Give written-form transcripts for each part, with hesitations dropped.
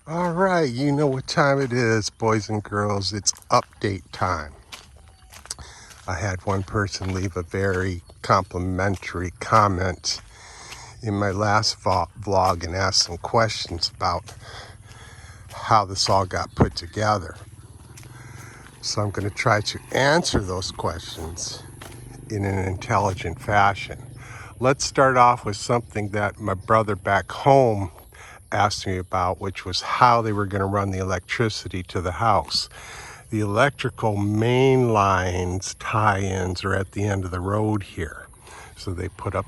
All right, you know what time it is, boys and girls. It's update time. I had one person leave a very complimentary comment in my last vlog and ask some questions about how this all got put together. So I'm going to try to answer those questions in an intelligent fashion. Let's start off with something that my brother back home asked me about, which was how they were going to run the electricity to the house. The electrical main lines tie-ins are at the end of the road here. So they put up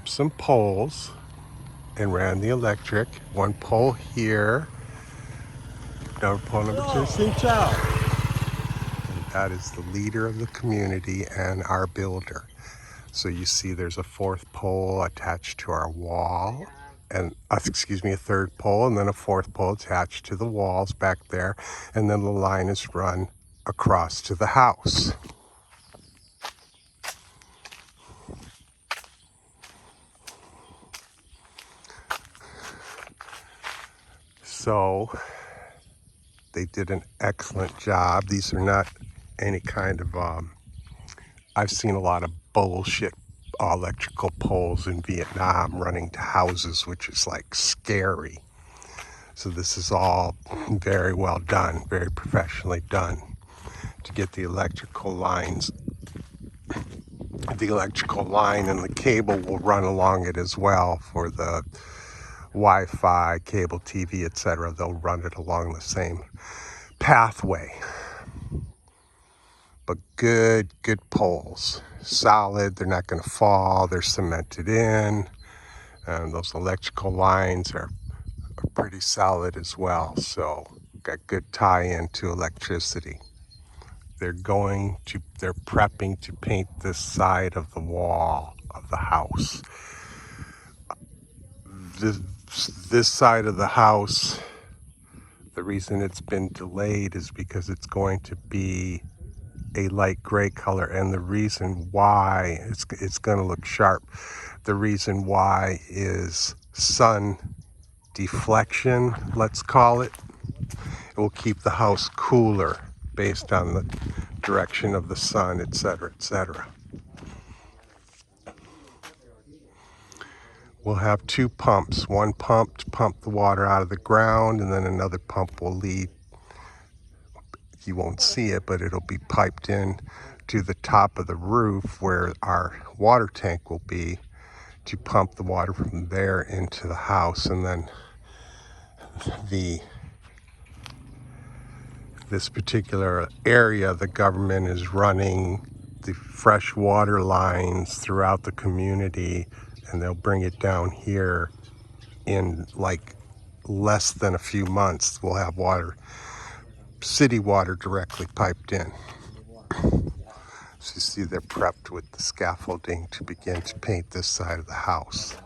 some poles and ran the electric. One pole here, another pole number two. Xin chao. That is the leader of the community and our builder. So you see there's a fourth pole attached to our wall, and a third pole, and then a fourth pole attached to the walls back there, and then the line is run across to the house. So they did an excellent job. These are not any kind of, I've seen a lot of bullshit electrical poles in Vietnam running to houses, which is like scary. So this is all very well done, very professionally done to get the electrical lines. The electrical line and the cable will run along it as well for the Wi-Fi, cable TV, etc. They'll run it along the same pathway. But good poles. Solid, they're not going to fall, they're cemented in. And those electrical lines are pretty solid as well. So got good tie-in to electricity. They're prepping to paint this side of the wall of the house. This side of the house, the reason it's been delayed is because it's going to be a light gray color, and the reason why it's going to look sharp. The reason why is sun deflection, let's call it. It will keep the house cooler based on the direction of the sun, etc., etc. We'll have two pumps. One pump to pump the water out of the ground, and then another pump will lead. You won't see it, but it'll be piped in to the top of the roof where our water tank will be, to pump the water from there into the house. And then this particular area, the government is running the fresh water lines throughout the community, and they'll bring it down here in like less than a few months. We'll have city water directly piped in. So you see they're prepped with the scaffolding to begin to paint this side of the house.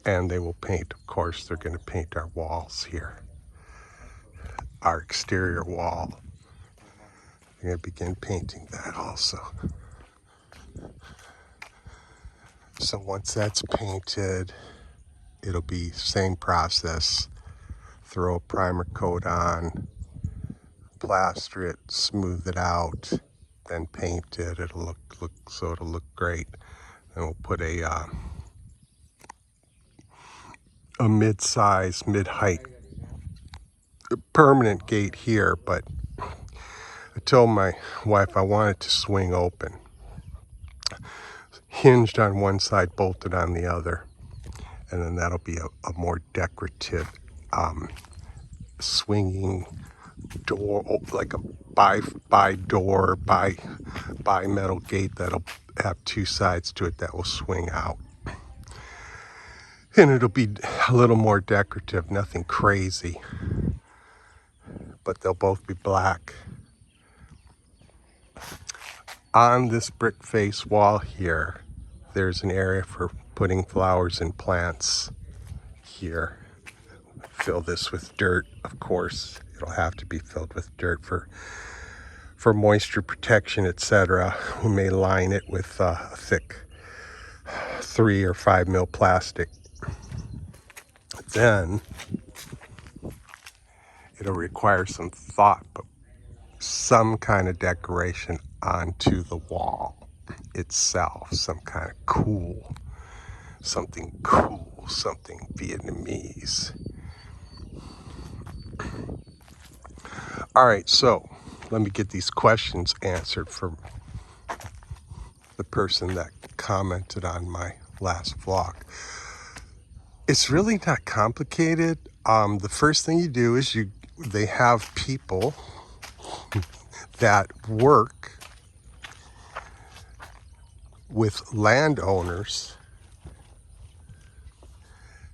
And they will paint, of course, they're going to paint our walls here. Our exterior wall. They're going to begin painting that also. So once that's painted, it'll be same process. Throw a primer coat on, plaster it, smooth it out, then paint it. It'll look great. And we'll put a mid-size, mid-height permanent gate here, but I told my wife I want it to swing open. Hinged on one side, bolted on the other. And then that'll be a more decorative swinging door, like a bi metal gate that'll have two sides to it that will swing out. And it'll be a little more decorative, nothing crazy, but they'll both be black. On this brick face wall here, there's an area for putting flowers and plants here. Fill this with dirt, of course. It'll have to be filled with dirt for moisture protection, etc. We may line it with a thick 3 or 5 mil plastic. Then it'll require some thought, but some kind of decoration onto the wall itself, something cool, something Vietnamese. All right, so let me get these questions answered for the person that commented on my last vlog. It's really not complicated. The first thing you do is they have people that work with landowners.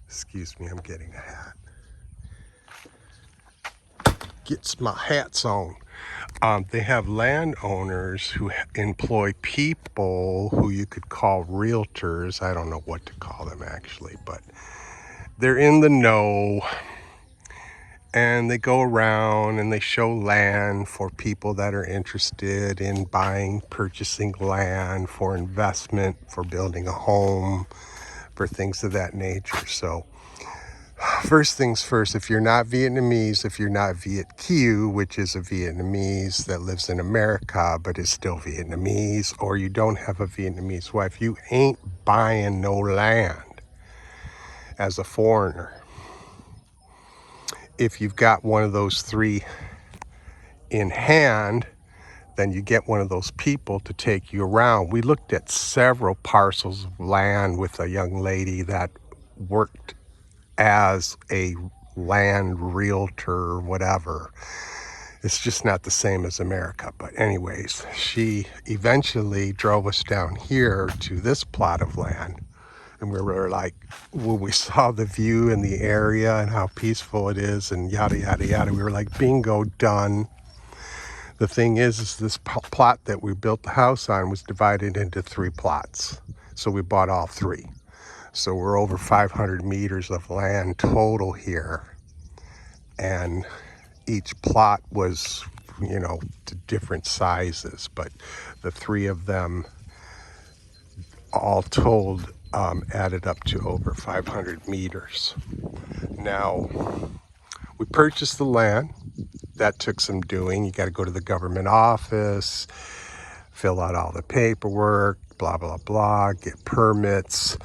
Excuse me, I'm getting a hat. Gets my hats on. They have landowners who employ people who you could call realtors. I don't know what to call them actually, but they're in the know. And they go around and they show land for people that are interested in purchasing land for investment, for building a home, for things of that nature. So first things first, if you're not Vietnamese, if you're not Viet Kieu, which is a Vietnamese that lives in America but is still Vietnamese, or you don't have a Vietnamese wife, you ain't buying no land as a foreigner. If you've got one of those three in hand, then you get one of those people to take you around. We looked at several parcels of land with a young lady that worked as a land realtor or whatever. It's just not the same as America. But anyways, she eventually drove us down here to this plot of land. And we were like, when we saw the view and the area and how peaceful it is and yada, yada, yada, we were like, bingo, done. The thing is this plot that we built the house on was divided into 3 plots. So we bought all 3. So we're over 500 meters of land total here. And each plot was, to different sizes, but the 3 of them all told added up to over 500 meters. Now, we purchased the land. That took some doing. You got to go to the government office, fill out all the paperwork, blah, blah, blah, get permits,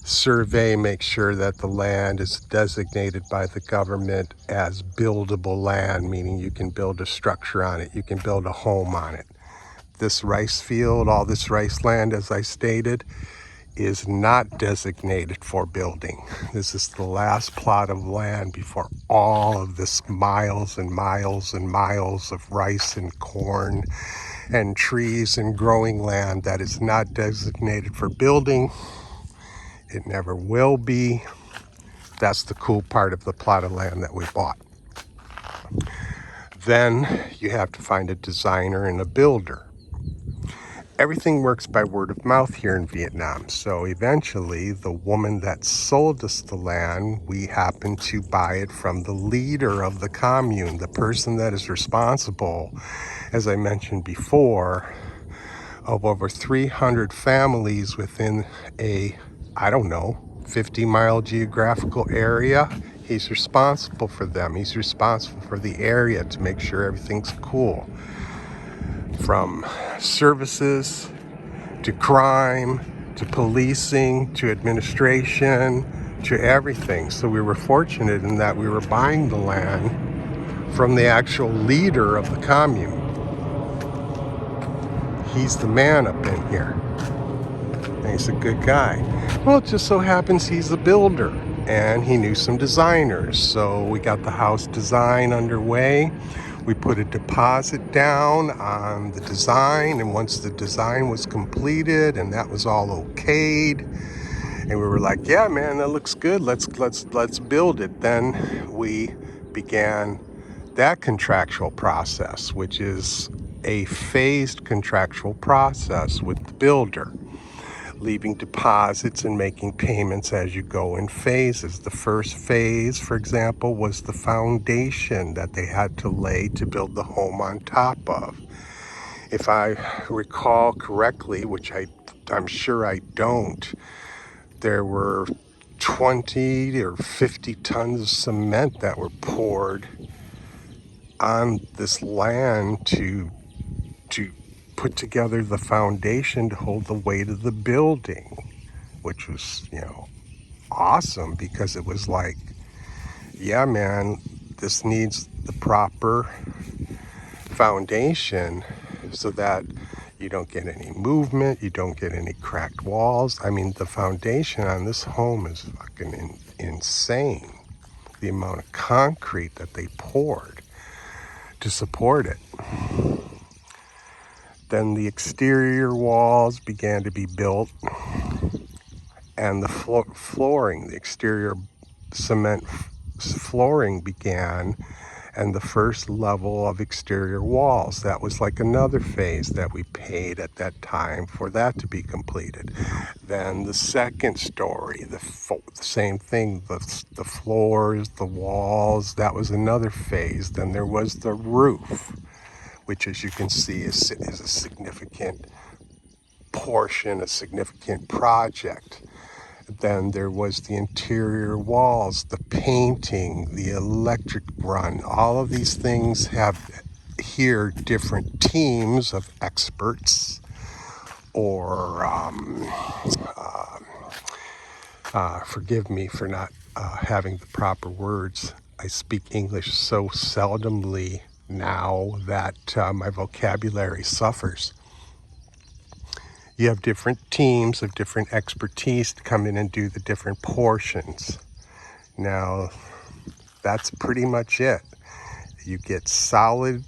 survey, make sure that the land is designated by the government as buildable land, meaning you can build a structure on it, you can build a home on it. This rice field, all this rice land, as I stated, is not designated for building. This is the last plot of land before all of this miles and miles and miles of rice and corn and trees and growing land that is not designated for building. It never will be. That's the cool part of the plot of land that we bought. Then you have to find a designer and a builder. Everything works by word of mouth here in Vietnam. So eventually, the woman that sold us the land, we happened to buy it from the leader of the commune, the person that is responsible, as I mentioned before, of over 300 families within a, 50-mile geographical area. He's responsible for them. He's responsible for the area to make sure everything's cool. From services to crime to policing to administration to everything. So we were fortunate in that we were buying the land from the actual leader of the commune. He's the man up in here. And he's a good guy. Well, it just so happens he's a builder and he knew some designers. So we got the house design underway. We put a deposit down on the design, and once the design was completed and that was all okayed, and we were like, yeah, man, that looks good. Let's build it. Then we began that contractual process, which is a phased contractual process with the builder, leaving deposits and making payments as you go in phases. The first phase, for example, was the foundation that they had to lay to build the home on top of. If I recall correctly, which I'm sure I don't, there were 20 or 50 tons of cement that were poured on this land to put together the foundation to hold the weight of the building, which was, awesome, because it was like, yeah, man, this needs the proper foundation so that you don't get any movement, you don't get any cracked walls. I mean, the foundation on this home is fucking insane. The amount of concrete that they poured to support it. Then the exterior walls began to be built, and the flooring, the exterior cement flooring began, and the first level of exterior walls. That was like another phase that we paid at that time for that to be completed. Then the second story, the same thing, the floors, the walls, that was another phase. Then there was the roof, which, as you can see, is a significant portion, a significant project. Then there was the interior walls, the painting, the electric run. All of these things have here different teams of experts, or forgive me for not having the proper words. I speak English so seldomly now that my vocabulary suffers. You have different teams of different expertise to come in and do the different portions. Now, that's pretty much it. You get solid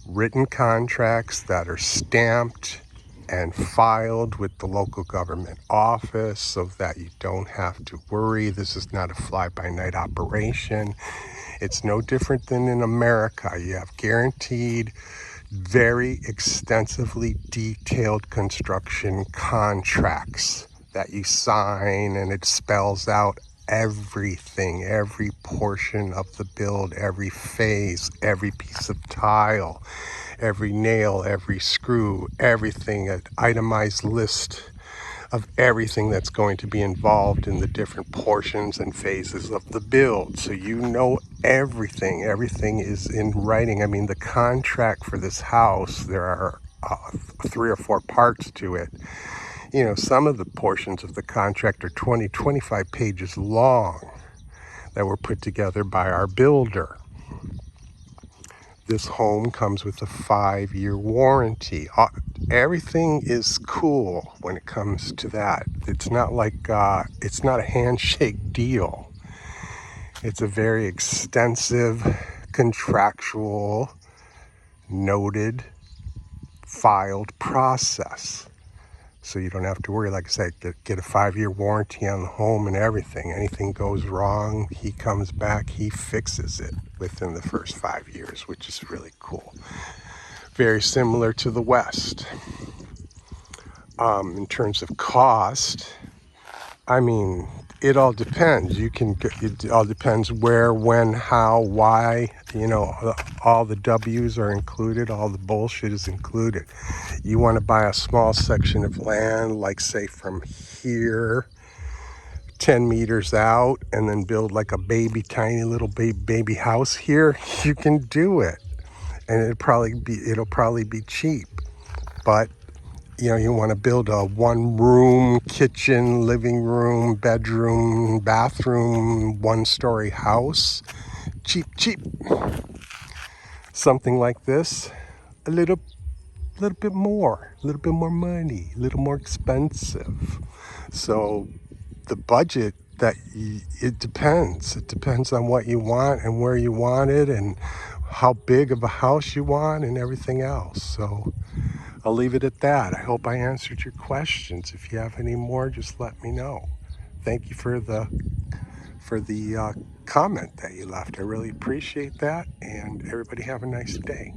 written contracts that are stamped and filed with the local government office so that you don't have to worry. This is not a fly-by-night operation. It's no different than in America. You have guaranteed, very extensively detailed construction contracts that you sign, and it spells out everything, every portion of the build, every phase, every piece of tile, every nail, every screw, everything, an itemized list of everything that's going to be involved in the different portions and phases of the build. So you know everything. Everything is in writing. I mean, the contract for this house, there are 3 or 4 parts to it. Some of the portions of the contract are 20, 25 pages long that were put together by our builder. This home comes with a 5-year warranty. Everything is cool when it comes to that. It's not like, it's not a handshake deal. It's a very extensive, contractual, noted, filed process. So you don't have to worry, like I said, get a 5-year warranty on the home and everything. Anything goes wrong, he comes back, he fixes it within the first 5 years, which is really cool. Very similar to the West. In terms of cost, I mean, it all depends. It all depends where, when, how, why. All the W's are included. All the bullshit is included. You want to buy a small section of land, like say from here, 10 meters out, and then build like a tiny little baby house here. You can do it, and it'll probably be cheap. But you want to build a 1-room, kitchen, living room, bedroom, bathroom, 1-story house. Cheap. Something like this, a little bit more money, a little more expensive. So the budget, it depends. It depends on what you want and where you want it and how big of a house you want and everything else. So I'll leave it at that. I hope I answered your questions. If you have any more, just let me know. Thank you for the comment that you left. I really appreciate that, and everybody have a nice day.